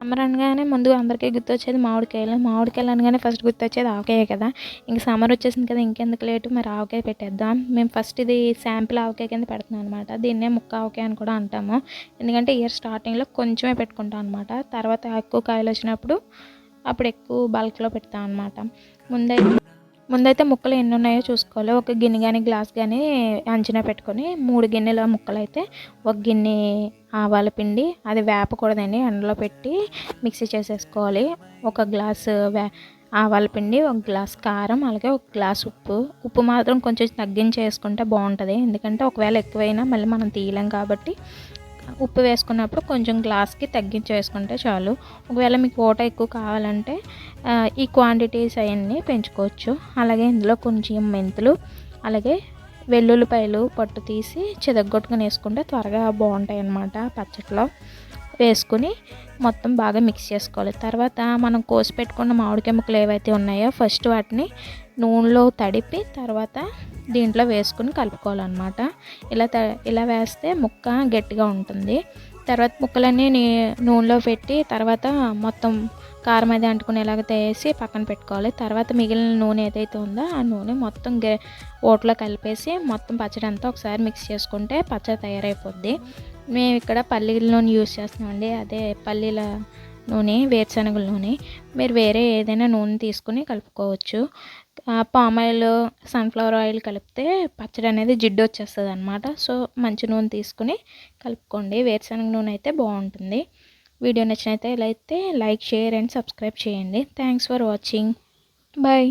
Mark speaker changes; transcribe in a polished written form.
Speaker 1: Summer అనగానే ముందు అందరికీ గుర్తొచ్చేది మామిడికాయలు. మామిడికాయలు అనగానే ఫస్ట్ గుర్తొచ్చేది ఆవకాయే కదా! ఇంక సమ్మర్ వచ్చేసింది కదా! ఇంకెందుకు లేటు మరి ఆవకాయ పెట్టేద్దాం. మేము ఫస్ట్ ఇది శాంపిల్ ఆవకాయ కింద పెడుతున్నాం అనమాట. దీన్నే ముక్క ఆవకాయ అని కూడా అంటాము. ఎందుకంటే ఇయర్ స్టార్టింగ్‌లో కొంచెమే పెట్టుకుంటాం అనమాట. తర్వాత ఎక్కువ కాయలు వచ్చినప్పుడు అప్పుడు ఎక్కువ బల్క్‌లో పెడతాం అనమాట. ముందైతే ముక్కలు ఎన్ని ఉన్నాయో చూసుకోవాలి. ఒక గిన్నె కానీ గ్లాస్ కానీ అంచనా పెట్టుకొని 3 గిన్నెల ముక్కలైతే ఒక గిన్నె ఆవాల పిండి, అది వేపకూడదండి, ఎండలో పెట్టి మిక్సీ చేసేసుకోవాలి. ఒక గ్లాసు ఆవాల పిండి, ఒక గ్లాస్ కారం, అలాగే ఒక గ్లాస్ ఉప్పు. ఉప్పు మాత్రం కొంచెం తగ్గించి వేసుకుంటే బాగుంటుంది. ఎందుకంటే ఒకవేళ ఎక్కువైనా మళ్ళీ మనం తీయలేం కాబట్టి ఉప్పు వేసుకున్నప్పుడు కొంచెం గ్లాస్కి తగ్గించి వేసుకుంటే చాలు. ఒకవేళ మీకు ఓట ఎక్కువ కావాలంటే ఈ క్వాంటిటీస్ అవన్నీ పెంచుకోవచ్చు. అలాగే ఇందులో కొంచెం మెంతులు, అలాగే వెల్లుల్లిపాయలు పొట్టు తీసి చితగ్గొట్టుకుని వేసుకుంటే త్వరగా బాగుంటాయి అన్నమాట. పచ్చట్లో వేసుకుని మొత్తం బాగా మిక్స్ చేసుకోవాలి. తర్వాత మనం కోసి పెట్టుకున్న మామిడికాయ ముక్కలు ఏవైతే ఉన్నాయో ఫస్ట్ వాటిని నూనెలో తడిపి తర్వాత దీంట్లో వేసుకుని కలుపుకోవాలన్నమాట. ఇలా వేస్తే ముక్క గట్టిగా ఉంటుంది. తర్వాత ముక్కలన్నీ నూనెలో పెట్టి తర్వాత మొత్తం కారం అది అంటుకునేలాగా వేసి పక్కన పెట్టుకోవాలి. తర్వాత మిగిలిన నూనె ఏదైతే ఉందో ఆ నూనె మొత్తం ఓట్లో కలిపేసి మొత్తం పచ్చడి అంతా ఒకసారి మిక్స్ చేసుకుంటే పచ్చడి తయారైపోద్ది. మేము ఇక్కడ పల్లీల నూనె యూజ్ చేస్తున్నామండి. అదే పల్లీల నూనె, వేరుశనగల నూనె. మీరు వేరే ఏదైనా నూనె తీసుకుని కలుపుకోవచ్చు. పామ్ ఆయిల్, సన్ఫ్లవర్ ఆయిల్ కలిపితే పచ్చడి అనేది జిడ్డు వచ్చేస్తుంది అనమాట. సో మంచి నూనె తీసుకుని కలుపుకోండి. వేరుశనగ నూనె అయితే బాగుంటుంది. వీడియో నచ్చినైతే లైక్, షేర్ అండ్ సబ్స్క్రైబ్ చేయండి. Thanks for watching. బాయ్.